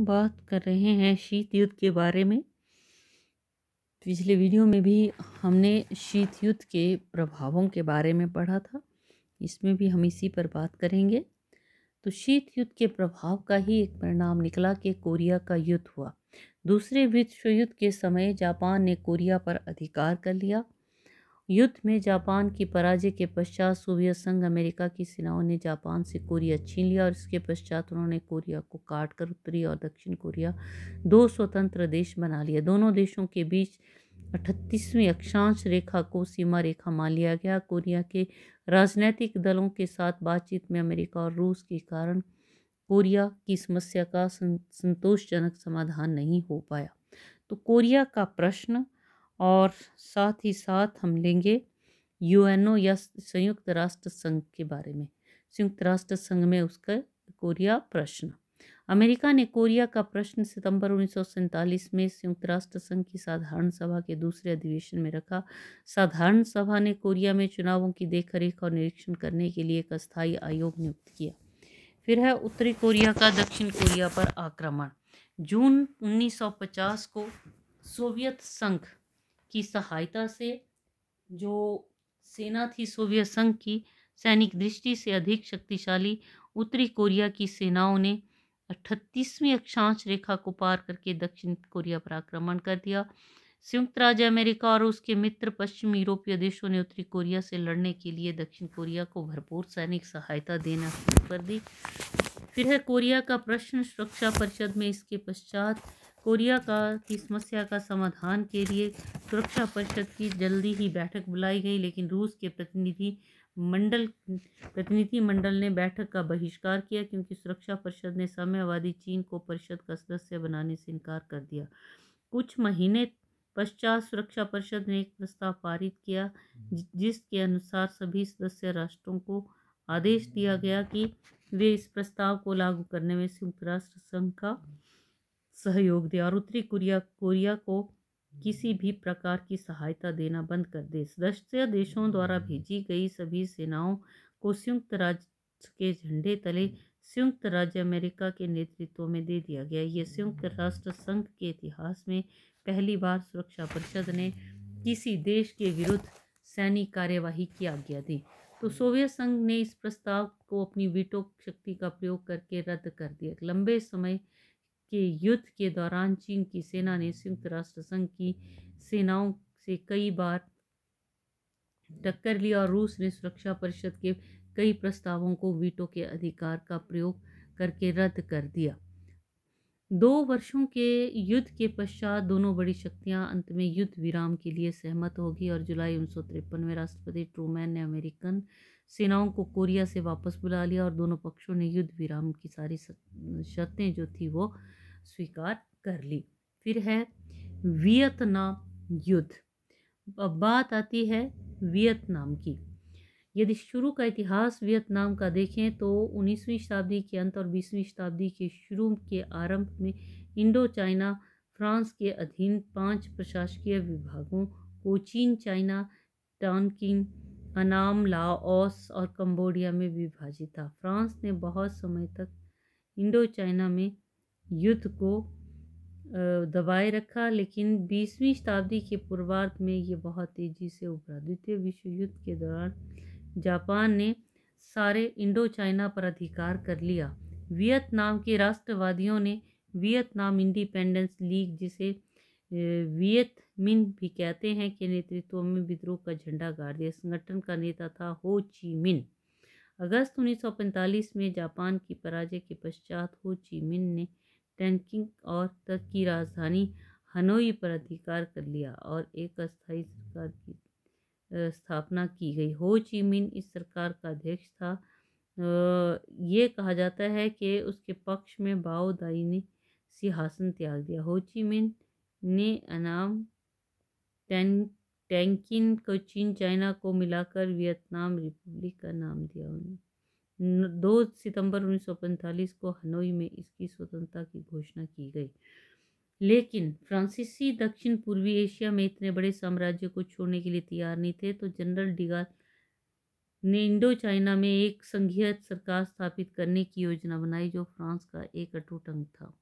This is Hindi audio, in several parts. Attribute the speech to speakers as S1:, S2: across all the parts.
S1: बात कर रहे हैं शीत युद्ध के बारे में। पिछले वीडियो में भी हमने शीत युद्ध के प्रभावों के बारे में पढ़ा था। इसमें भी हम इसी पर बात करेंगे। तो शीत युद्ध के प्रभाव का ही एक परिणाम निकला कि कोरिया का युद्ध हुआ। दूसरे विश्व युद्ध के समय जापान ने कोरिया पर अधिकार कर लिया। युद्ध में जापान की पराजय के पश्चात सोवियत संघ अमेरिका की सेनाओं ने जापान से कोरिया छीन लिया और इसके पश्चात उन्होंने कोरिया को काटकर उत्तरी और दक्षिण कोरिया दो स्वतंत्र देश बना लिया। दोनों देशों के बीच 38वीं अक्षांश रेखा को सीमा रेखा मान लिया गया। कोरिया के राजनीतिक दलों के साथ बातचीत में अमेरिका और रूस के कारण कोरिया की समस्या का संतोषजनक समाधान नहीं हो पाया। तो कोरिया का प्रश्न और साथ ही साथ हम लेंगे यूएनओ या संयुक्त राष्ट्र संघ के बारे में। संयुक्त राष्ट्र संघ में उसका कोरिया प्रश्न। अमेरिका ने कोरिया का प्रश्न सितंबर 1947 में संयुक्त राष्ट्र संघ की साधारण सभा के दूसरे अधिवेशन में रखा। साधारण सभा ने कोरिया में चुनावों की देखरेख और निरीक्षण करने के लिए एक अस्थायी आयोग नियुक्त किया। फिर है उत्तरी कोरिया का दक्षिण कोरिया पर आक्रमण। जून 1950 को सोवियत संघ की सहायता से जो सेना थी सोवियत संघ की सैनिक दृष्टि से अधिक शक्तिशाली उत्तरी कोरिया की सेनाओं ने 38वीं अक्षांश रेखा को पार करके दक्षिण कोरिया पर आक्रमण कर दिया। संयुक्त राज्य अमेरिका और उसके मित्र पश्चिम यूरोपीय देशों ने उत्तरी कोरिया से लड़ने के लिए दक्षिण कोरिया को भरपूर सैनिक सहायता देना शुरू कर दी। फिर है कोरिया का प्रश्न सुरक्षा परिषद में। इसके पश्चात कोरिया की समस्या का समाधान के लिए सुरक्षा परिषद की जल्दी ही बैठक बुलाई गई, लेकिन रूस के प्रतिनिधि मंडल ने बैठक का बहिष्कार किया क्योंकि सुरक्षा परिषद ने साम्यवादी चीन को परिषद का सदस्य बनाने से इनकार कर दिया। कुछ महीने पश्चात सुरक्षा परिषद ने एक प्रस्ताव पारित किया जिसके अनुसार सभी सदस्य राष्ट्रों को आदेश दिया गया कि वे इस प्रस्ताव को लागू करने में संयुक्त राष्ट्र संघ का सहयोग दे और उत्तरी कोरिया को किसी भी प्रकार की सहायता देना बंद कर दे। सदस्य देशों द्वारा भेजी गई सभी सेनाओं को संयुक्त राज्य के झंडे तले संयुक्त राज्य अमेरिका के नेतृत्व में दे दिया गया। यह संयुक्त राष्ट्र संघ के इतिहास में पहली बार सुरक्षा परिषद ने किसी देश के विरुद्ध सैनिक कार्यवाही की आज्ञा दी। तो सोवियत संघ ने इस प्रस्ताव को अपनी वीटो शक्ति का प्रयोग करके रद्द कर दिया। लंबे समय के युद्ध के दौरान चीन की सेना ने संयुक्त राष्ट्र संघ की सेनाओं से कई बार टक्कर ली और रूस ने सुरक्षा परिषद के कई प्रस्तावों को वीटो के अधिकार का प्रयोग करके रद्द कर दिया। 2 वर्षों के युद्ध के पश्चात दोनों बड़ी शक्तियां अंत में युद्ध विराम के लिए सहमत होगी और जुलाई 1953 में राष्ट्रपति ट्रूमैन ने अमेरिकन सेनाओं को कोरिया से वापस बुला लिया और दोनों पक्षों ने युद्ध विराम की सारी शर्तें जो थी वो स्वीकार कर ली। फिर है वियतनाम युद्ध। अब बात आती है वियतनाम की। यदि शुरू का इतिहास वियतनाम का देखें तो 19वीं शताब्दी के अंत और 20वीं शताब्दी के शुरू के आरंभ में इंडो चाइना फ्रांस के अधीन 5 प्रशासकीय विभागों कोचीन, चाइना, टॉनकिन, अनाम, लाओस और कंबोडिया में विभाजित था। फ्रांस ने बहुत समय तक इंडो चाइना में युद्ध को दबाए रखा, लेकिन 20वीं शताब्दी के पूर्वार्ध में ये बहुत तेजी से उभरा। द्वितीय विश्व युद्ध के दौरान जापान ने सारे इंडो चाइना पर अधिकार कर लिया। वियतनाम के राष्ट्रवादियों ने वियतनाम इंडिपेंडेंस लीग, जिसे वियत मिन भी कहते हैं, के नेतृत्व में विद्रोह का झंडा गाड़ दिया। संगठन का नेता था हो ची मिन। अगस्त 1945 में जापान की पराजय के पश्चात हो ची मिन ने टैनकिंग और तक की राजधानी हनोई पर अधिकार कर लिया और एक अस्थायी सरकार की स्थापना की गई। हो ची मिन इस सरकार का अध्यक्ष था। ये कहा जाता है कि उसके पक्ष में बाओ दाई ने सिंहासन त्याग दिया। हो ची मिन ने अनाम, टैंकिन, कोचीन, चाइना को मिलाकर वियतनाम रिपब्लिक का नाम दिया। उन्हें 2 सितंबर 1945 को हनोई में इसकी स्वतंत्रता की घोषणा की गई। लेकिन फ्रांसीसी दक्षिण पूर्वी एशिया में इतने बड़े साम्राज्य को छोड़ने के लिए तैयार नहीं थे, तो जनरल डिगाल ने इंडो चाइना में एक संघीय सरकार स्थापित करने की योजना बनाई जो फ्रांस का एक अटूट अंग था।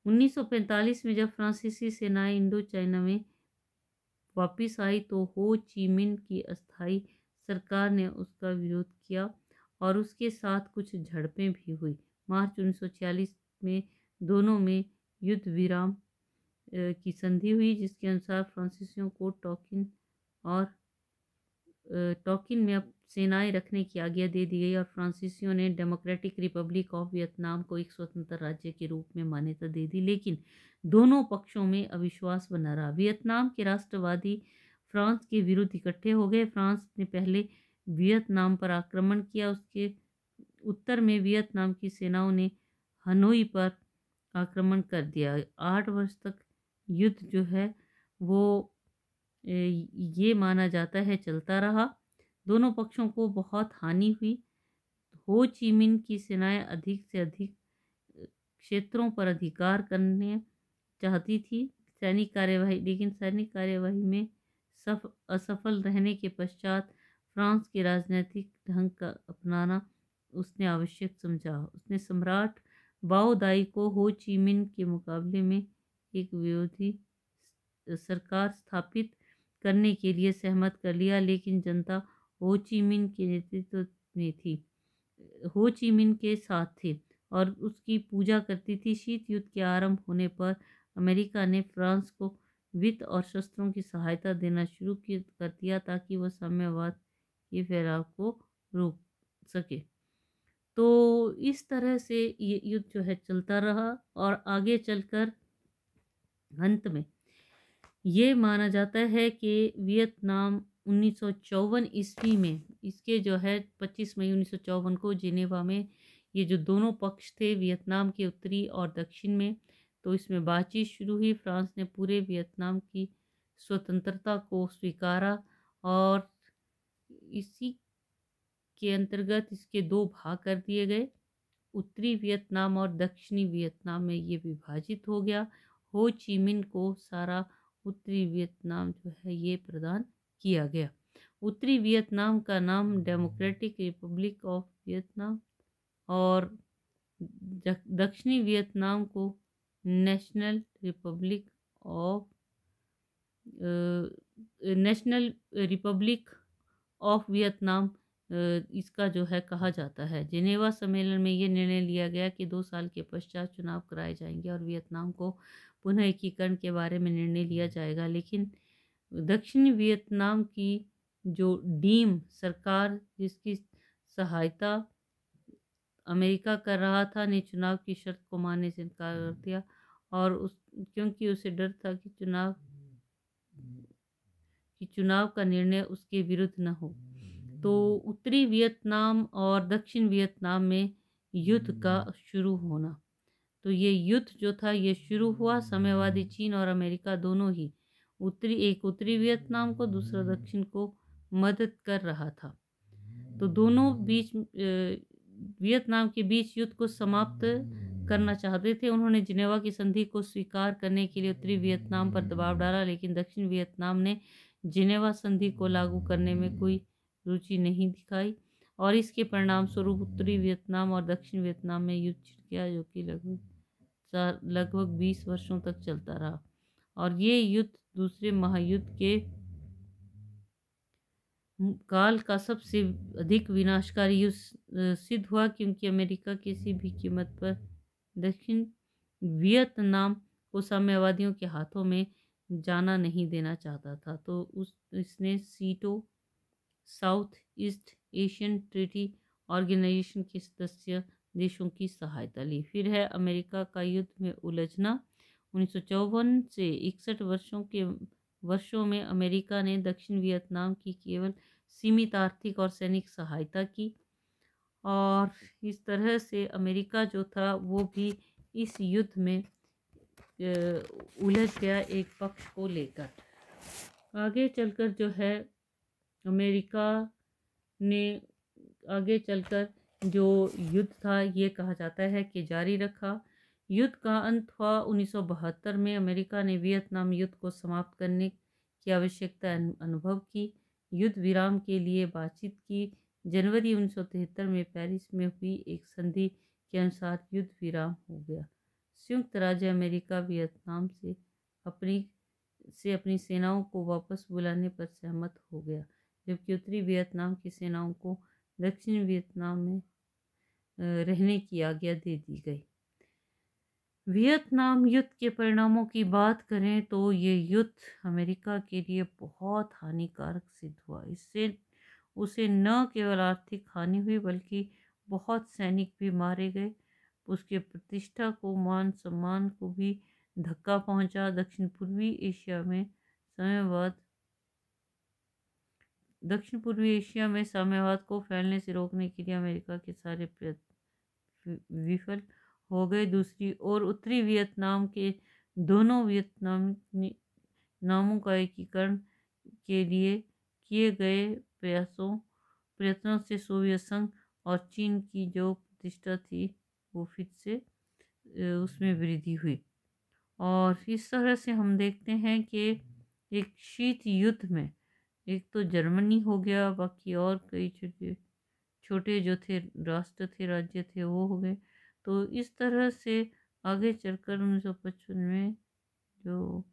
S1: 1945 में जब फ्रांसीसी सेनाएं इंडो चाइना में वापिस आई तो हो ची मिन की अस्थायी सरकार ने उसका विरोध किया और उसके साथ कुछ झड़पें भी हुई। मार्च 1946 में दोनों में युद्ध विराम की संधि हुई, जिसके अनुसार फ्रांसीसियों को टोकिन में अब सेनाएं रखने की आज्ञा दे दी गई और फ्रांसीसियों ने डेमोक्रेटिक रिपब्लिक ऑफ वियतनाम को एक स्वतंत्र राज्य के रूप में मान्यता दे दी। लेकिन दोनों पक्षों में अविश्वास बना रहा। वियतनाम के राष्ट्रवादी फ्रांस के विरुद्ध इकट्ठे हो गए। फ्रांस ने पहले वियतनाम पर आक्रमण किया, उसके उत्तर में वियतनाम की सेनाओं ने हनोई पर आक्रमण कर दिया। 8 वर्ष तक युद्ध जो है वो ये माना जाता है चलता रहा। दोनों पक्षों को बहुत हानि हुई। हो ची मिन की सेनाएं अधिक से अधिक क्षेत्रों पर अधिकार करने चाहती थी सैनिक कार्यवाही, लेकिन सैनिक कार्यवाही में असफल रहने के पश्चात फ्रांस के राजनीतिक ढंग का अपनाना उसने आवश्यक समझा। उसने सम्राट बाओ दाई को हो ची मिन के मुकाबले में एक विरोधी सरकार स्थापित करने के लिए सहमत कर लिया, लेकिन जनता हो ची मिन के नेतृत्व में थी, हो ची मिन के साथ थे और उसकी पूजा करती थी। शीत युद्ध के आरंभ होने पर अमेरिका ने फ्रांस को वित्त और शस्त्रों की सहायता देना शुरू कर दिया ताकि वह साम्यवाद के फैलाव को रोक सके। तो इस तरह से ये युद्ध जो है चलता रहा और आगे चलकर अंत में ये माना जाता है कि वियतनाम 1954 ईस्वी में इसके जो है 25 मई 1954 को जिनेवा में ये जो दोनों पक्ष थे वियतनाम के उत्तरी और दक्षिण में, तो इसमें बातचीत शुरू हुई। फ्रांस ने पूरे वियतनाम की स्वतंत्रता को स्वीकारा और इसी के अंतर्गत इसके 2 भाग कर दिए गए। उत्तरी वियतनाम और दक्षिणी वियतनाम में ये विभाजित हो गया। हो ची मिन को सारा उत्तरी वियतनाम जो है ये प्रदान किया गया। उत्तरी वियतनाम का नाम डेमोक्रेटिक रिपब्लिक ऑफ वियतनाम और दक्षिणी वियतनाम को नेशनल रिपब्लिक ऑफ वियतनाम इसका जो है कहा जाता है। जिनेवा सम्मेलन में ये निर्णय लिया गया कि 2 साल के पश्चात चुनाव कराए जाएंगे और वियतनाम को पुनः एकीकरण के बारे में निर्णय लिया जाएगा। लेकिन दक्षिणी वियतनाम की जो डीम सरकार जिसकी सहायता अमेरिका कर रहा था ने चुनाव की शर्त को मानने से इनकार कर दिया और क्योंकि उसे डर था कि चुनाव का निर्णय उसके विरुद्ध न हो। तो उत्तरी वियतनाम और दक्षिण वियतनाम में युद्ध का शुरू होना, तो ये युद्ध जो था ये शुरू हुआ। साम्यवादी चीन और अमेरिका दोनों ही उत्तरी वियतनाम को दूसरा दक्षिण को मदद कर रहा था। तो दोनों बीच वियतनाम के बीच युद्ध को समाप्त करना चाहते थे। उन्होंने जिनेवा की संधि को स्वीकार करने के लिए उत्तरी वियतनाम पर दबाव डाला, लेकिन दक्षिण वियतनाम ने जिनेवा संधि को लागू करने में कोई रुचि नहीं दिखाई और इसके परिणाम स्वरूप उत्तरी वियतनाम और दक्षिण वियतनाम में युद्ध छिड़ गया, जो कि लगभग 20 वर्षों तक चलता रहा। और ये युद्ध दूसरे महायुद्ध के काल का सबसे अधिक विनाशकारी युद्ध सिद्ध हुआ, क्योंकि अमेरिका किसी भी कीमत पर दक्षिण वियतनाम को साम्यवादियों के हाथों में जाना नहीं देना चाहता था। तो इसने SEATO South East Asian Treaty Organization के सदस्य देशों की सहायता ली। फिर है अमेरिका का युद्ध में उलझना। 1954 से 61 वर्षों में अमेरिका ने दक्षिण वियतनाम की केवल सीमित आर्थिक और सैनिक सहायता की और इस तरह से अमेरिका जो था वो भी इस युद्ध में उलझ गया एक पक्ष को लेकर। आगे चलकर जो है अमेरिका ने आगे चलकर जो युद्ध था ये कहा जाता है कि जारी रखा। युद्ध का अंत हुआ 1972 में। अमेरिका ने वियतनाम युद्ध को समाप्त करने की आवश्यकता अनुभव की, युद्ध विराम के लिए बातचीत की। जनवरी 1973 में पेरिस में हुई एक संधि के अनुसार युद्ध विराम हो गया। संयुक्त राज्य अमेरिका वियतनाम से अपनी सेनाओं को वापस बुलाने पर सहमत हो गया, जबकि उत्तरी वियतनाम की सेनाओं को दक्षिण वियतनाम में रहने की आज्ञा दे दी गई। वियतनाम युद्ध के परिणामों की बात करें तो ये युद्ध अमेरिका के लिए बहुत हानिकारक सिद्ध हुआ। इससे उसे न केवल आर्थिक हानि हुई बल्कि बहुत सैनिक भी मारे गए। उसके प्रतिष्ठा को, मान सम्मान को भी धक्का पहुंचा। दक्षिण पूर्वी एशिया में साम्यवाद को फैलने से रोकने के लिए अमेरिका के सारे प्रयत्न विफल हो गए। दूसरी ओर उत्तरी वियतनाम के दोनों नामों का एकीकरण के लिए किए गए प्रयत्नों से सोवियत संघ और चीन की जो प्रतिष्ठा थी वो फिर से उसमें वृद्धि हुई। और इस तरह से हम देखते हैं कि एक शीत युद्ध में एक तो जर्मनी हो गया, बाकी और कई छोटे जो थे राष्ट्र थे, राज्य थे, वो हो गए। तो इस तरह से आगे चलकर 1955 में जो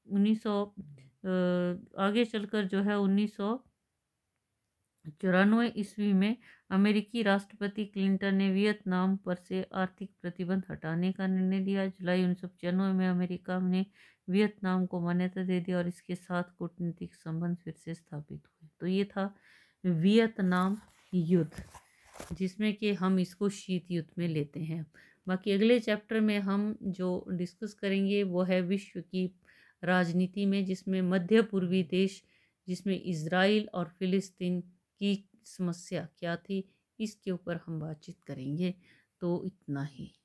S1: 1994 ईस्वी में अमेरिकी राष्ट्रपति क्लिंटन ने वियतनाम पर से आर्थिक प्रतिबंध हटाने का निर्णय लिया। जुलाई 1995 में अमेरिका ने वियतनाम को मान्यता दे दी और इसके साथ कूटनीतिक संबंध फिर से स्थापित हुए। तो ये था वियतनाम युद्ध, जिसमें कि हम इसको शीत युद्ध में लेते हैं। बाकी अगले चैप्टर में हम जो डिस्कस करेंगे वो है विश्व की राजनीति में, जिसमें मध्य पूर्वी देश, जिसमें इज़राइल और फिलिस्तीन की समस्या क्या थी, इसके ऊपर हम बातचीत करेंगे। तो इतना ही।